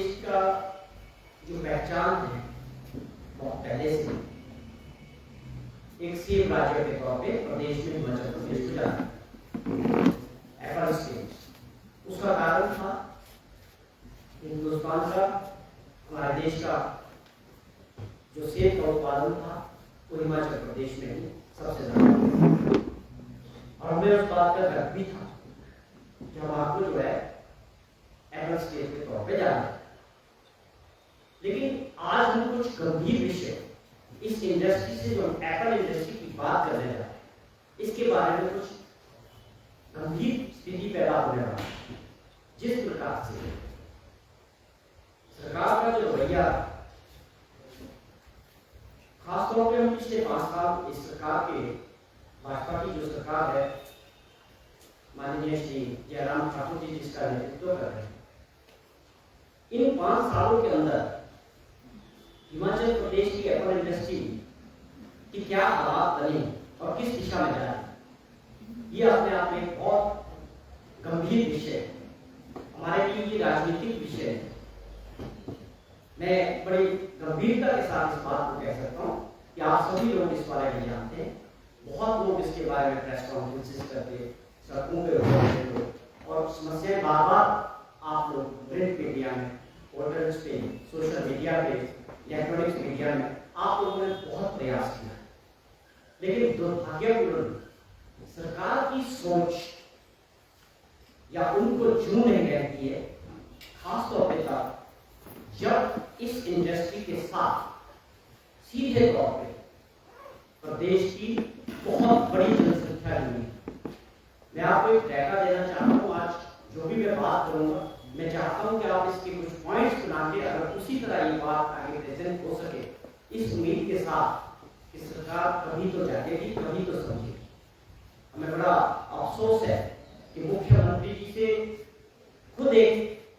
प्रदेश का जो पहचान है बहुत पहले से एक सीएम राज्य के तौर पे प्रदेश में हिमाचल प्रदेश मिला एप्पल स्टेट। उसका कारण था हिंदुस्तान का, हमारे देश का जो सेब का उत्पादन था वो हिमाचल प्रदेश में ही सबसे ज्यादा, और हमें उस बात का गर्व भी था कि हम आपको जो है एप्पल स्टेट के तौर पे जाना। लेकिन आज हम कुछ गंभीर विषय इस इंडस्ट्री से, जो एप्पल इंडस्ट्री की बात कर रहे हैं, इसके बारे में कुछ गंभीर स्थिति पैदा होने वाली है। जिस प्रकार से सरकार का जो रवैया, खासतौर पे हम पिछले 5 साल इस सरकार के, भाजपा की जो सरकार है, माननीय श्री जयराम ठाकुर जी जिसका नेतृत्व कर रहे हैं, इन 5 सालों के अंदर हिमाचल प्रदेश की एप्पल इंडस्ट्री की क्या हालात बने और किस दिशा में जा रही, ये अपने आप में बहुत गंभीर विषय, हमारे लिए ये राजनीतिक विषय है। मैं बड़ी गंभीरता के साथ इस बात को कह सकता हूँ कि आप सभी लोग इस बारे में जानते हैं। बहुत लोग इसके बारे में प्रेस कॉन्फ्रेंसेस करते, सड़कों पे होते लोग, और समस्याएं बार बार आप लोग प्रिंट मीडिया में, पोर्टल्स पे, सोशल मीडिया पे, इलेक्ट्रॉनिक्स मीडिया में आप लोगों ने बहुत प्रयास किया। लेकिन दुर्भाग्यपूर्ण सरकार की सोच या उनको जू नहीं रहती है, खासतौर पे तब जब इस इंडस्ट्री के साथ सीधे तौर पे प्रदेश की बहुत बड़ी जनसंख्या जुड़ी है। मैं आपको एक डाटा देना चाहता हूँ। आज जो भी मैं बात करूंगा, मैं चाहता हूं कि आप इसके कुछ पॉइंट्स बना के, अगर उसी तरह ये बात आगे प्रेजेंट हो सके, इस उम्मीद के साथ कि सरकार कभी तो जागेगी, कभी तो समझेगी। हमें बड़ा अफसोस है कि मुख्यमंत्री जी से खुद एक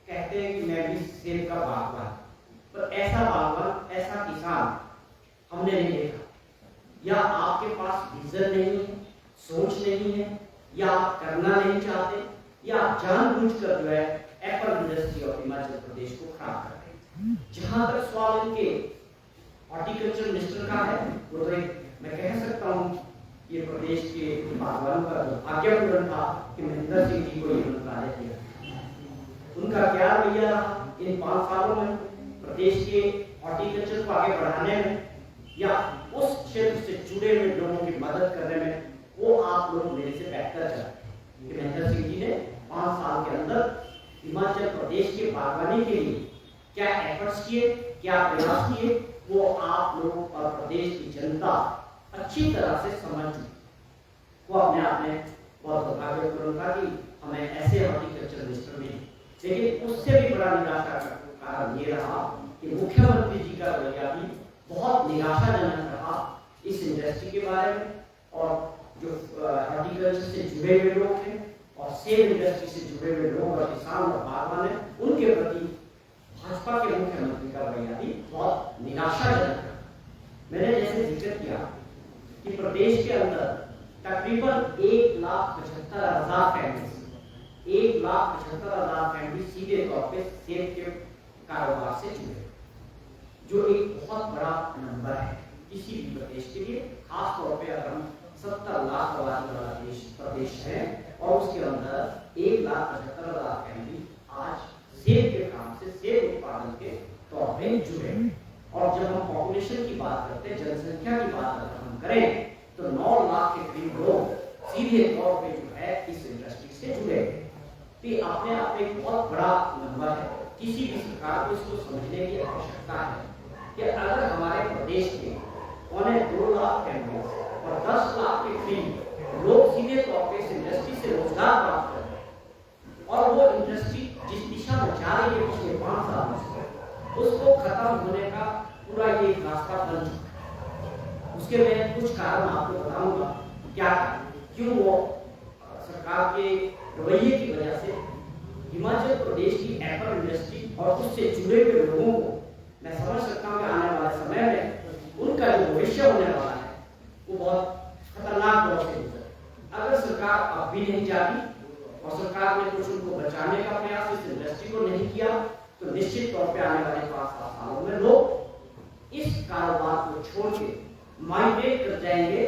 कहते हैं कि मैं भी सेब का बागवान, पर ऐसा बागवान, ऐसा किसान हमने नहीं देखा। या आपके पास विजन नहीं है, सोच नहीं है, या आप करना नहीं चाहते, या आप जानबूझकर जो है Apple industry of Himachal Pradesh को खराब कर रहे हैं। जहां तक सवाल इनके हॉर्टिकल्चर मिनिस्टर का है, वो तो एक मैं कह सकता हूं ये प्रदेश के बागवानों का भाग्यपूर्ण था कि महेंद्र सिंह जी को ये मंत्रालय दिया। उनका क्या रवैया रहा इन 5 सालों में प्रदेश के हॉर्टिकल्चर को आगे बढ़ाने में, या उस क्षेत्र से जुड़े हुए लोगों की मदद करने में, वो आप लोग मेरे से बेहतर जानते हैं कि महेंद्र सिंह जी ने 5 साल के अंदर हिमाचल प्रदेश के बागवानी के लिए क्या एफर्ट्स किए, क्या प्रयास किए, वो आप लोग और प्रदेश की जनता अच्छी तरह से समझ चुकी। वो अपने आप में बहुत दुर्भाग्यपूर्ण था कि हमें ऐसे हॉर्टिकल्चर मिनिस्टर मिले। लेकिन उससे भी बड़ा निराशा का कारण ये रहा कि मुख्यमंत्री जी का रवैया भी बहुत निराशाजनक रहा इस इंडस्ट्री के बारे में, और जो हॉर्टिकल्चर से जुड़े हुए लोग हैं और सेब इंडस्ट्री से जुड़े हुए लोग और किसान और बागवान हैं, उनके प्रति भाजपा के मुख्यमंत्री का रवैया भी बहुत निराशाजनक है। मैंने जैसे जिक्र किया कि प्रदेश के अंदर तकरीबन 1,75,000 फैमिली सीधे तौर पे सेब के कारोबार से जुड़े, जो एक बहुत बड़ा नंबर है किसी भी प्रदेश के लिए। खास तौर पे अगर हम 70 लाख आबादी वाला प्रदेश है और उसके अंदर 1,75,000 फैमिली आज सेब के काम से, सेब उत्पादन के तौर पे जुड़े। और जब हम पॉपुलेशन की बात करते हैं, जनसंख्या की बात अगर हम करें, तो 9 लाख के करीब लोग सीधे तौर पे जो है इस इंडस्ट्री से जुड़े। तो अपने आप में एक बहुत बड़ा नंबर है। किसी भी सरकार को इसको समझने की आवश्यकता है कि अगर हमारे प्रदेश में 2 लाख फैमिली और 10 लाख के करीब लोग सीधे तौर पे इस इंडस्ट्री से रोजगार प्राप्त कर रहे हैं, और वो इंडस्ट्री जिस दिशा में जा रही है पिछले 5 सालों से, उसको खत्म होने का पूरा ये रास्ता बन चुका है। उसके मैं कुछ कारण आपको बताऊंगा क्या, क्यों वो सरकार के रवैये की वजह से हिमाचल प्रदेश की एप्पल इंडस्ट्री और उससे जुड़े हुए लोगों को, मैं समझ सकता हूँ कि आने वाले समय में उनका जो भविष्य होने वाला है वो बहुत खतरनाक दौर से गुजरे। अगर सरकार अब भी नहीं जागी और सरकार ने कुछ उनको बचाने का प्रयास इस इंडस्ट्री को नहीं किया, तो निश्चित तौर पे आने वाले 5-7 सालों में लोग इस कारोबार को छोड़ के माइग्रेट कर जाएंगे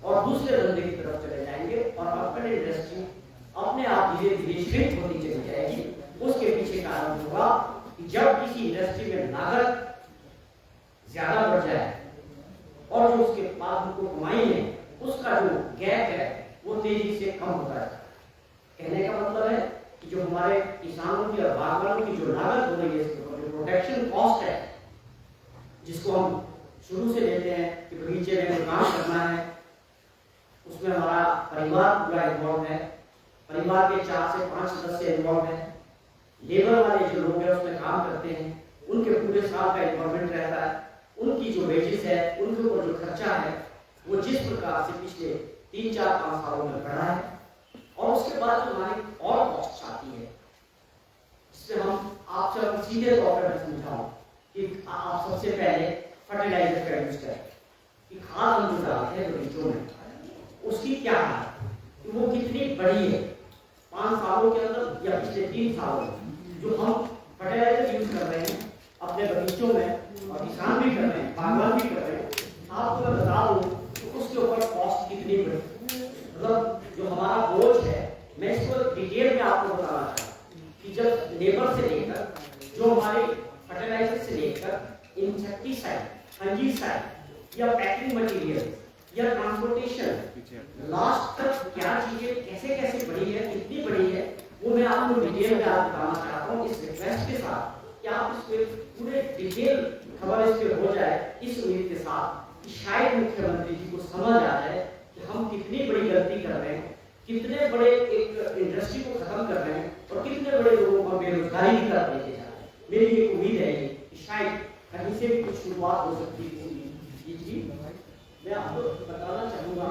और दूसरे धंधे की तरफ चले जाएंगे और अर्बन इंडस्ट्री अपने आप धीरे धीरे श्रिंक होती चली जाएगी। उसके पीछे कारण होगा कि जब किसी इंडस्ट्री में लागत ज्यादा बढ़ जाए और जो उसके बाद उनको कमाई है उसका जो गैप है वो तेजी से कम होता है। कहने का मतलब है कि जो हमारे किसानों की और बागवानों की जो लागत हो रही है इसके ऊपर जो प्रोटेक्शन कॉस्ट है जिसको हम शुरू से लेते हैं कि बगीचे में काम करना है, उसमें हमारा परिवार पूरा इन्वॉल्व है, परिवार के 4 से 5 सदस्य इन्वॉल्व है, लेबर वाले जो लोग हैं उसमें काम करते हैं उनके पूरे साल का इन्वॉल्वमेंट रहता है, उनकी जो वेजेस है उनके ऊपर जो खर्चा है वो जिस प्रकार से पिछले 3-4-5 सालों में बढ़ा है और उसके बाद जो हमारी और कॉस्ट आती है जिससे हम आपसे सीधे तौर पर समझाऊं कि आप सबसे पहले फर्टिलाइजर का यूज करें कि खाद हम जो डालते हैं बगीचों में उसकी क्या है वो कितनी बड़ी है 5 सालों के अंदर या पिछले 3 सालों में जो हम फर्टिलाइजर यूज कर रहे हैं अपने बगीचों में और किसान भी कर रहे हैं, बागवान भी कर रहे हैं, आपको मैं बता दूं तो उसके ऊपर कॉस्ट कितनी बड़ी मतलब जो हमारा बोझ है मैं इसको डिटेल में आपको बताना चाहता हूँ कि जब लेबर से लेकर जो हमारे फर्टिलाइजर से लेकर इंसेक्टिसाइड, फंजीसाइड या पैकिंग मटेरियल या ट्रांसपोर्टेशन लास्ट तक क्या चीजें कैसे कैसे बढ़ी है कितनी बड़ी है वो मैं आपको डिटेल में आप बताना चाहता हूँ इस रिक्वेस्ट के साथ कि आप इस पे पूरे डिटेल खबर इस पे हो जाए इस उम्मीद के साथ कि शायद मुख्यमंत्री जी को समझ आ जाए कि हम कितनी बड़ी गलती कर रहे हैं, कितने बड़े एक इंडस्ट्री को खत्म कर रहे हैं और कितने बड़े लोगों को बेरोजगारी की तरफ लेके जा रहे हैं। मेरी एक उम्मीद है कि शायद कहीं से भी कुछ शुरुआत हो सकती है किसी चीज की। मैं आपको बताना चाहूंगा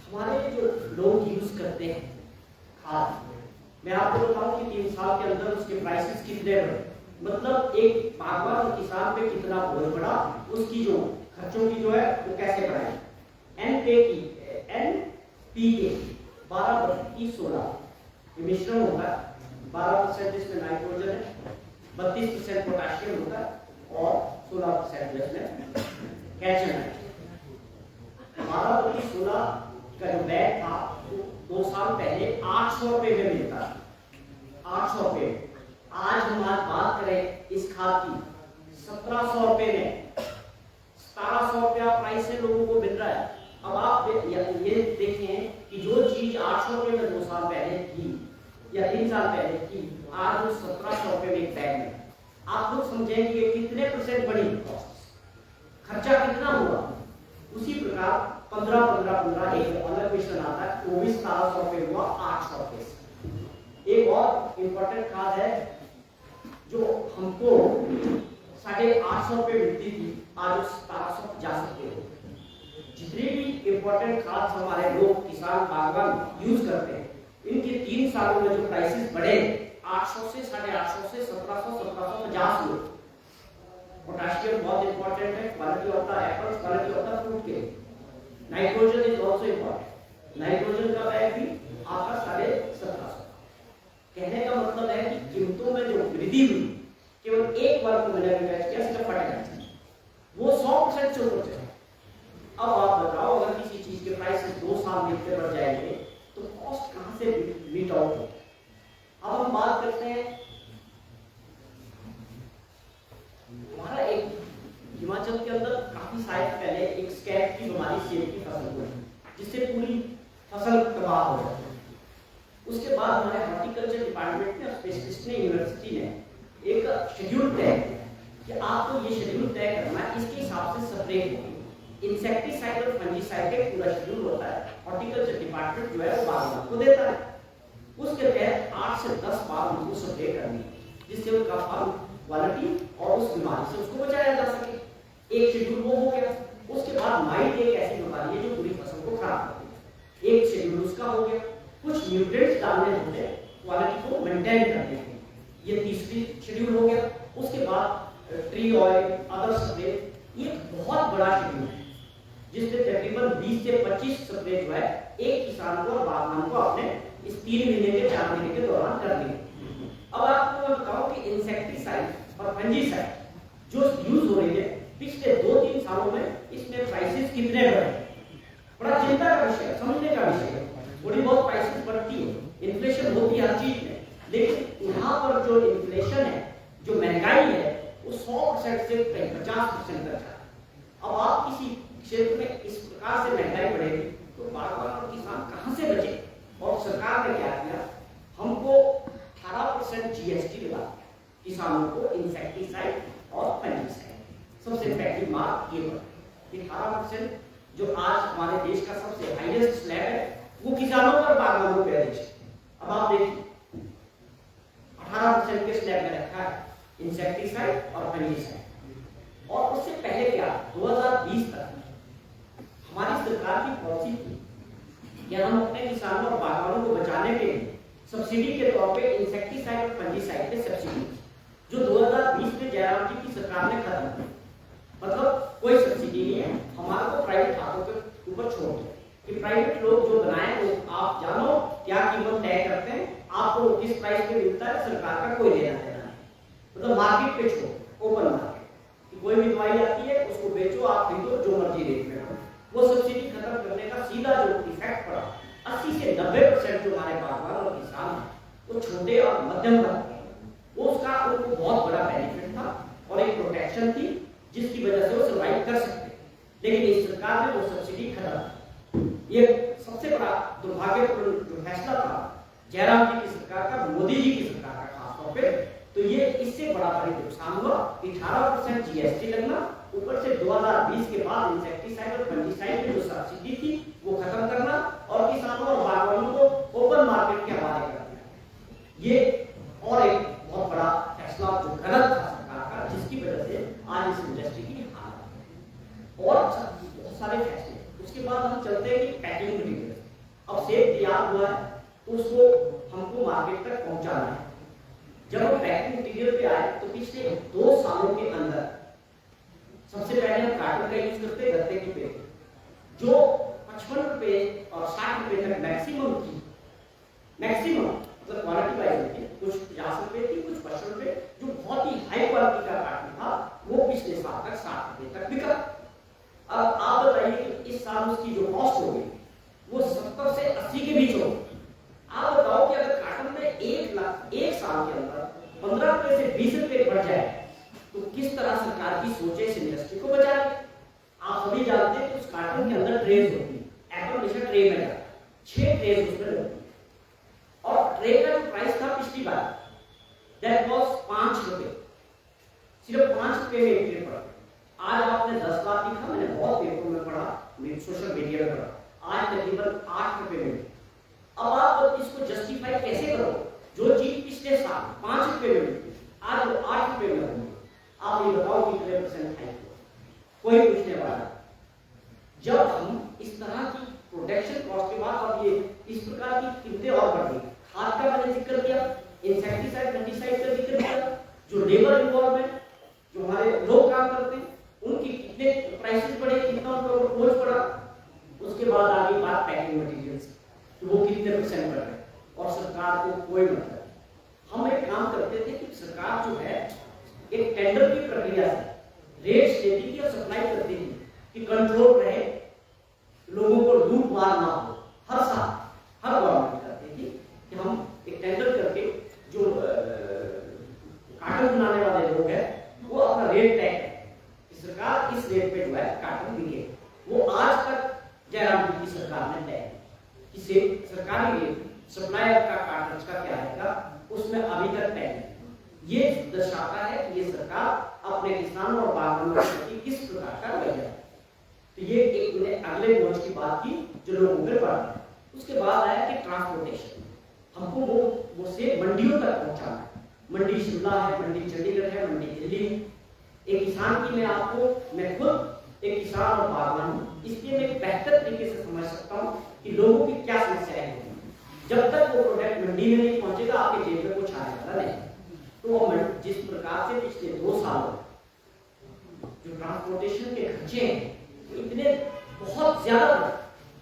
हमारे जो लोग यूज करते हैं खाद, मैं आपको बताऊं कि 3 साल के अंदर उसके प्राइसेस कितने बढ़े, मतलब एक बागवान और किसान पे कितना बोझ बढ़ा, उसकी जो खर्चों की जो है वो कैसे बढ़ाए। NPK 12-32-16 मिश्रण होता है, 12% इसमें नाइट्रोजन है, 32% पोटेशियम होता है और 16% इसमें कैल्शियम है। 12-32-16 का जो बैग था वो 2 साल पहले 800 रुपए में मिलता था, 800 रुपए। आज हम बात करें इस खाद की 1700 रुपए में, 1700 रुपया प्राइस से लोगों को मिल रहा है। अब आप ये देखें कि जो चीज 800 रुपए में 2 साल पहले थी या 3 साल पहले थी, आज वो 1700 रुपए में एक बैग में। आप लोग समझेंगे कितने % बढ़ी कॉस्ट, खर्चा कितना हुआ। उसी प्रकार 15-15-15 एक अलग मिश्रण आता है, वो भी 1700 रुपए हुआ 800 रुपए से। एक और इंपॉर्टेंट खाद है जो हमको 850 रुपए मिलती थी, आज 1750 रुपए हो। जितने भी इंपॉर्टेंट खाद हमारे लोग किसान बागवान यूज करते हैं, इनके 3 सालों में जो प्राइसेस बढ़े 800 से 850 से 1750 हो। पोटेशियम बहुत इंपॉर्टेंट है, quality of the apples, quality of the fruit के। Nitrogen is also important, nitrogen का बैग भी आपका 1750। कहने का मतलब है कि कीमतों में जो वृद्धि हुई केवल एक बार को मिला सिर्फ फर्टिलाइजर, वो 100% से ऊपर चला। अब आप बताओ अगर किसी चीज के प्राइस 2 साल में इतने बढ़ जाएंगे तो कॉस्ट कहां से मीट आउट हो। अब हम बात करते हैं, हमारा एक हिमाचल के अंदर काफी साल पहले एक स्कैब की बीमारी सेब की फसल हुई जिससे पूरी फसल तबाह हो गई। उसके बाद हमारे हॉर्टिकल्चर डिपार्टमेंट ने, स्पेशलिस्ट ने, यूनिवर्सिटी ने एक शेड्यूल तय किया कि आपको ये शेड्यूल तय करना है, इसके हिसाब से स्प्रे होगी। इंसेक्टिसाइड और फंजीसाइड का पूरा शेड्यूल होता है हॉर्टिकल्चर डिपार्टमेंट जो है वो बागवान को देता है। उसके तहत 8 से 10 बार उनको स्प्रे करनी है, जिससे उनका फल क्वालिटी और उस बीमारी से उसको बचाया जा सके। एक शेड्यूल वो हो गया। उसके बाद माइट एक ऐसी बीमारी है जो पूरी फसल को खराब करती है, एक शेड्यूल उसका हो गया। कुछ न्यूट्रिएंट्स डालने होते हैं क्वालिटी को मेंटेन करने के लिए, ये तीसरी शेड्यूल हो गया। उसके बाद ट्री ऑयल, अदर स्प्रे, ये बहुत बड़ा शेड्यूल है जिसमें तकरीबन 20 से 25 स्प्रे जो है एक किसान को और बागवान को अपने इस 3 महीने के 4 महीने के दौरान करनी है। अब आपको मैं बताऊं कि इंसेक्टिसाइड और फंजीसाइड जो यूज हो रही है पिछले 2-3 सालों में, इसमें प्राइसेस कितने बढ़े, बड़ा चिंता का विषय है, समझने का विषय है। थोड़ी बहुत प्राइसेस बढ़ती है, इन्फ्लेशन होती है हर चीज में, लेकिन यहाँ पर जो इन्फ्लेशन है, जो महंगाई है, वो 100% से 50% तक है। अब आप किसी क्षेत्र में इस प्रकार से महंगाई बढ़ेगी तो बागवान और किसान कहां से बचे? और सरकार ने क्या किया, हमको 18% जीएसटी लगा किसानों को इंसेक्टिसाइड और फंजीसाइड। सबसे पहली बात ये कि 18% जो आज हमारे देश का सबसे हाईएस्ट स्लैब है वो किसानों पर बागवानों पे है। अब आप देखिए 18% के स्लैब में रखा है इंसेक्टिसाइड और फंजीसाइड। और उससे पहले क्या 2020 तक हमारी सरकार की पॉलिसी थी कि हम अपने किसानों और बागवानों को बचाने के लिए सब्सिडी के तौर पे इंसेक्टिसाइड और फंजीसाइड पे सब्सिडी, जो 2020 में जयराम जी की सरकार ने खत्म की। मतलब कोई सब्सिडी नहीं है, हमारे को प्राइवेट हाथों के ऊपर छोड़ दो कि प्राइवेट लोग जो बनाए वो आप जानो क्या कीमत तय करते हैं, आपको किस प्राइस पे मिलता है, सरकार का कोई लेना देना नहीं। मतलब मार्केट पे छोड़ो, ओपन मार्केट, कोई भी दवाई आती है उसको बेचो, आप खरीदो जो मर्जी रेट में। वो सब्सिडी खत्म करने का सीधा जो इफेक्ट पड़ा, 80 से 90% जो हमारे बागवान और किसान हैं वो छोटे और मध्यम वर्ग के, वो उसका उनको बहुत बड़ा बेनिफिट था और एक प्रोटेक्शन थी जिसकी वजह से वो सर्वाइव कर सकते। लेकिन इस सरकार ने वो सब्सिडी खत्म। ये सबसे बड़ा दुर्भाग्यपूर्ण जो फैसला था जयराम जी की सरकार का, मोदी जी की सरकार का खासतौर पे, तो ये इससे बड़ा भारी नुकसान हुआ। 18% जीएसटी लगना, ऊपर से 2020 के बाद इंसेक्टिसाइड और फंजीसाइड की जो सब्सिडी थी वो खत्म करना और किसानों और बागवानों को ओपन मार्केट के हवाले कर दिया। ये और एक बहुत बड़ा फैसला जो गलत था सरकार का, जिसकी वजह से आज इस इंडस्ट्री की हालत है। और बहुत सारे फैसले। उसके बाद हम चलते हैं कि पैकिंग मटीरियल, अब सेब तैयार हुआ है तो उसको हमको मार्केट तक पहुंचाना है। जब हम पैकिंग मटीरियल पे आए तो पिछले 2 सालों के अंदर सबसे पहले हम कार्टन का यूज करते हैं, गत्ते की पेटी, जो 55 रुपए और 60 रुपए तक मैक्सिमम थी। मैक्सिमम मतलब क्वालिटी वाइज होती है, कुछ 50 रुपए थी, कुछ 55 रुपए, जो बहुत ही हाई क्वालिटी का कार्टन था वो पिछले साल तक 60 रुपए तक बिका। अब आप बताइए कि इस साल उसकी जो कॉस्ट होगी वो 70 से 80 के बीच होगी। आप बताओ कि अगर कार्टन में 1 लाख एक साल के अंदर 15 रुपए से 20 रुपए बढ़ जाए तो किस तरह सरकार की सोचे इस इंडस्ट्री को बचा ले। आप सभी जानते हैं कि उस कार्टन के अंदर ट्रेज होती है, एप्पल हमेशा ट्रे में जाता है, 6 ट्रेज उसमें लगती है। और ट्रे का जो प्राइस था पिछली बार दैट वाज 5 रुपए, सिर्फ 5 रुपए में एक ट्रे पड़ा। आज आपने 10 लाख लिखा, मैंने बहुत पेपर में पढ़ा, सोशल मीडिया में पढ़ा, आज तकरीबन 8 रुपए में। अब आप इसको जस्टिफाई कैसे करो, जो चीज पिछले साल 5 रुपए में मिलती आज वो 8 रुपए में होगी। आप ये बताओ कि कितने परसेंट हाइक हुआ, कोई पूछने वाला। जब हम इस तरह की प्रोटेक्शन कॉस्ट के बाद अब ये इस प्रकार की कीमतें और बढ़ गई, खाद का मैंने जिक्र किया, इंसेक्टिसाइड फंजीसाइड का जिक्र किया, जो लेबर इन्वॉल्वमेंट, जो हमारे लोग काम करते हैं उनकी कितने प्राइसेस बढ़े, कितना उनका बोझ पड़ा। उसके बाद आगे बात पैकिंग मटीरियल्स, तो वो कितने परसेंट बढ़ रहे और सरकार को कोई मतलब। हम एक काम करते थे कि सरकार जो है एक टेंडर की प्रक्रिया से रेट्स देती थी और सप्लाई करती थी कि कंट्रोल रहे, लोगों को लूट मार ना हो। हर साल हर गवर्नमेंट करती थी कि हम एक टेंडर करके जो कार्टन बनाने वाले लोग हैं वो अपना रेट तय करें कि सरकार इस रेट पे जो है कार्टन बिके। वो आज तक जयराम जी की सरकार ने तय किसी सरकारी रेट सप्लायर का कार्टन का क्या रहेगा उसमें अभी तक तय नहीं। ये दर्शाता है कि ये सरकार अपने किसानों और बागवानों के प्रति किस प्रकार का रवैया है। तो ये एक अगले मोर्च की बात की जो लोगों पे पड़ता है। उसके बाद आया कि ट्रांसपोर्टेशन, हमको वो सेब मंडियों तक पहुंचाना है। मंडी शिमला है, मंडी चंडीगढ़ है, मंडी दिल्ली है। एक किसान की मैं खुद एक किसान और बागवान हूँ, इसलिए मैं बेहतर तरीके से समझ सकता हूँ कि लोगों की क्या समस्याएं होती हैं। जब तक वो प्रोडक्ट मंडी में नहीं पहुंचेगा आपके जेब में कुछ आने वाला नहीं। तो जिस प्रकार से पिछले 2 साल जो ट्रांसपोर्टेशन के खर्चे हैं इतने बहुत ज्यादा,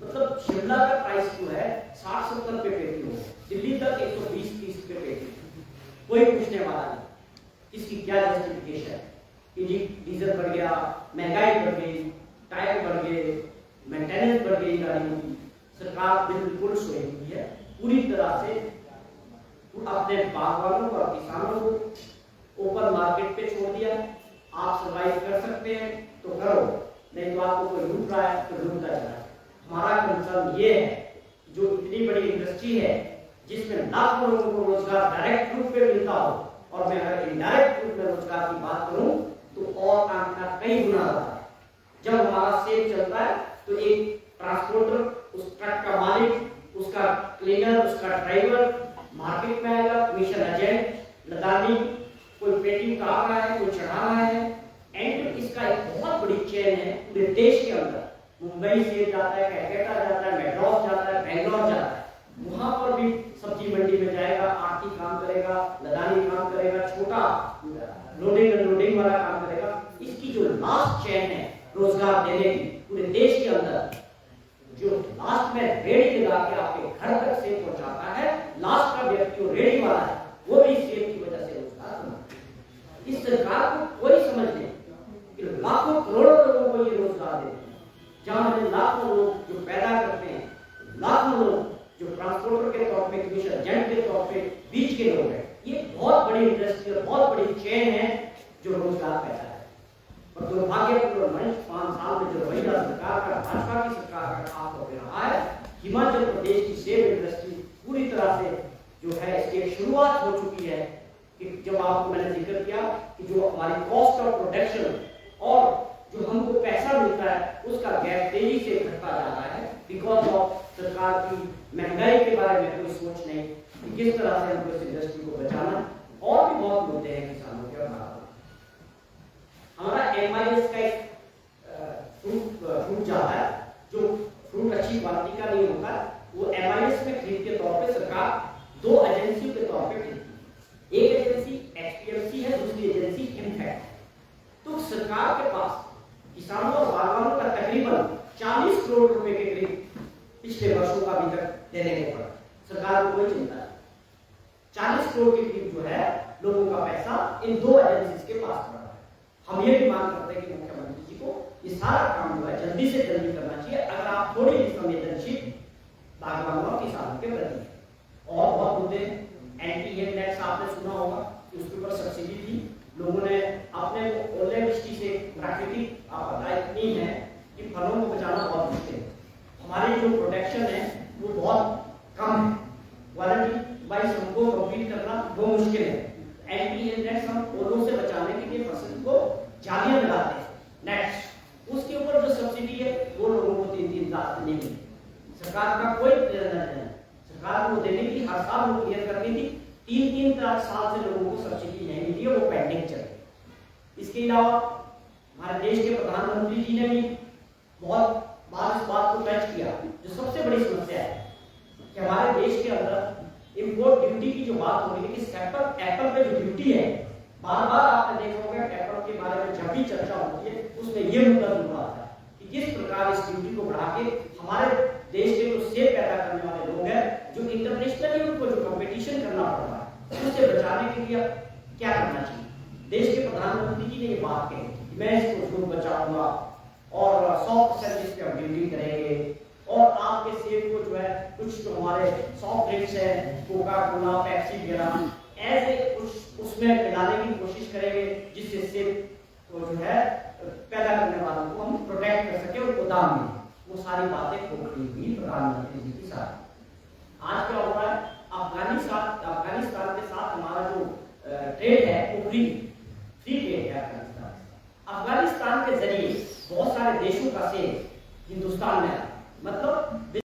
मतलब शिमला का प्राइस जो है 60-70 रुपए पेटी हो, दिल्ली तक 120-30 रुपए पेटी, कोई पूछने वाला नहीं इसकी क्या जस्टिफिकेशन है कि जी डीजल बढ़ गया, महंगाई बढ़ गई, टायर बढ़ गए, मेंटेनेंस बढ़ गई गाड़ियों की। सरकार बिल्कुल सोई हुई है, पूरी तरह से अपने बागवानों और किसानों को ओपन मार्केट पे छोड़ दिया। आप सर्वाइव कर सकते हैं तो करो, नहीं तो आपको कोई लूट रहा है तो लूटता चला। हमारा कंसर्न ये है जो इतनी बड़ी इंडस्ट्री है जिसमें लाखों लोगों को रोजगार डायरेक्ट रूप में मिलता हो, और मैं अगर इनडायरेक्ट रूप में रोजगार की बात करूं तो और आंकड़ा कई गुना होता है। जब हमारा सेल चलता है तो एक ट्रांसपोर्टर, उस ट्रक का मालिक, उसका क्लीनर, उसका ड्राइवर मार्केट में आएगा, कमीशन एजेंट, लदानी, कोई पेटी उतार रहा है, कोई चढ़ा रहा है। एंड इसका एक बहुत बड़ी चेन है पूरे देश के अंदर। मुंबई से जाता है, कैलकाटा जाता है, मैड्रास जाता है, बेंगलोर जाता है, वहां पर भी सब्जी मंडी में जाएगा, आरती काम करेगा, लदानी काम करेगा, छोटा लोडिंग अनलोडिंग वाला काम करेगा। इसकी जो लास्ट चेन है रोजगार देने की पूरे देश के अंदर, जो लास्ट में रेडी लगा के आपके घर तक सेल पहुंचाता है, लास्ट का व्यक्ति वो रेडी वाला है, वो भी सेल की वजह से रोजगार बनाता है। इस सरकार को कोई समझ नहीं कि लाखों करोड़ों लोगों को ये रोजगार देते हैं, जहां लाखों लोग जो पैदा करते हैं, लाखों लोग जो ट्रांसपोर्टर के तौर पे, कमीशन एजेंट के तौर पे बीच के लोग हैं। ये बहुत बड़ी इंडस्ट्री और बहुत बड़ी चेन है जो रोजगार पैदा है। और दुर्भाग्यपूर्ण मंच 5 साल में जो रवैया सरकार का, भाजपा की सरकार का खास हो रहा है, हिमाचल प्रदेश की सेब इंडस्ट्री पूरी तरह से जो है इसकी शुरुआत हो चुकी है। कि जब आपको मैंने जिक्र किया कि जो हमारी कॉस्ट ऑफ प्रोडक्शन और जो हमको पैसा मिलता है उसका गैप तेजी से घटता जा रहा है, बिकॉज ऑफ सरकार की महंगाई के बारे में कोई सोच नहीं कि किस तरह से हमको इस इंडस्ट्री को बचाना। और भी बहुत मुद्दे हैं किसानों के। हमारा MIS का एक फ्रूट जाता है, जो फ्रूट अच्छी क्वालिटी का नहीं होता, वो MIS में खरीद के तौर पे सरकार 2 एजेंसियों के तौर पे खरीदती है। एक एजेंसी HPMC है, दूसरी एजेंसी इम्फैक्ट। तो सरकार के पास किसानों और बागवानों का तकरीबन 40 करोड़ रुपए के करीब पिछले वर्षों का अभी तक देने को पड़ा। सरकार को कोई चिंता नहीं, 40 करोड़ के करीब जो है लोगों का पैसा इन 2 एजेंसीज के पास पड़ा है। हम ये भी मांग करते हैं कि मुख्यमंत्री जी को ये सारा काम जो है जल्दी से जल्दी करना चाहिए, अगर आप थोड़ी संवेदनशील बागवानों और किसानों के प्रति। और बहुत मुद्दे, एंटी टैक्स आपने सुना होगा कि उसके ऊपर सब्सिडी थी, लोगों ने अपने ओलावृष्टि से प्राकृतिक आपदाएं इतनी है कि फलों को बचाना बहुत मुश्किल है। हमारी जो प्रोटेक्शन है वो बहुत कम है, वारंटी वाइज हमको कंप्लीट करना वो मुश्किल है। एंटी टैक्स हम ओलों से बचाने के लिए फसल को जालियां लगाते हैं, नेट्स, उसके ऊपर जो सब्सिडी है वो लोगों को 3-3 लाख नहीं मिली। सरकार का कोई प्रेरणा नहीं, सरकार को देने की हर साल वो क्लियर करनी थी, 3-3 साल से लोगों को सब्सिडी नहीं मिली है, वो पेंडिंग चल रही। इसके अलावा हमारे देश के प्रधानमंत्री जी ने भी बहुत बार इस बात को टच किया, जो सबसे बड़ी समस्या है कि हमारे देश के अंदर इंपोर्ट ड्यूटी की जो बात हो रही है कि एप्पल पे जो ड्यूटी है, बार बार आपने देखा होगा एप्पल के बारे में जब भी चर्चा होती है उसमें ये मुद्दा जुड़ा आता है कि किस प्रकार इस ड्यूटी को बढ़ा के हमारे देश के जो सेब पैदा करने वाले लोग हैं, जो इंटरनेशनली उनको जो कंपटीशन करना पड़ रहा है, उससे बचाने के लिए क्या करना चाहिए। देश के प्रधानमंत्री जी ने ये बात कही, मैं इसको जरूर बचाऊंगा और 100% इस पे हम ड्यूटी करेंगे, और आपके सेब को जो है कुछ जो हमारे सॉफ्ट ड्रिंक्स है, कोका कोला, पेप्सी वगैरह, ऐसे कुछ उसमें मिलाने की कोशिश करेंगे जिससे सेब को जो है पैदा करने वालों को हम प्रोटेक्ट कर सके और दाम में। वो सारी बातें खोखली हुई प्रधानमंत्री जी के साथ। आज क्या हो रहा है, अफगानिस्तान के साथ हमारा जो ट्रेड है वो फ्री ट्रेड है। अफगानिस्तान के जरिए बहुत सारे देशों का सेब हिंदुस्तान में मतलब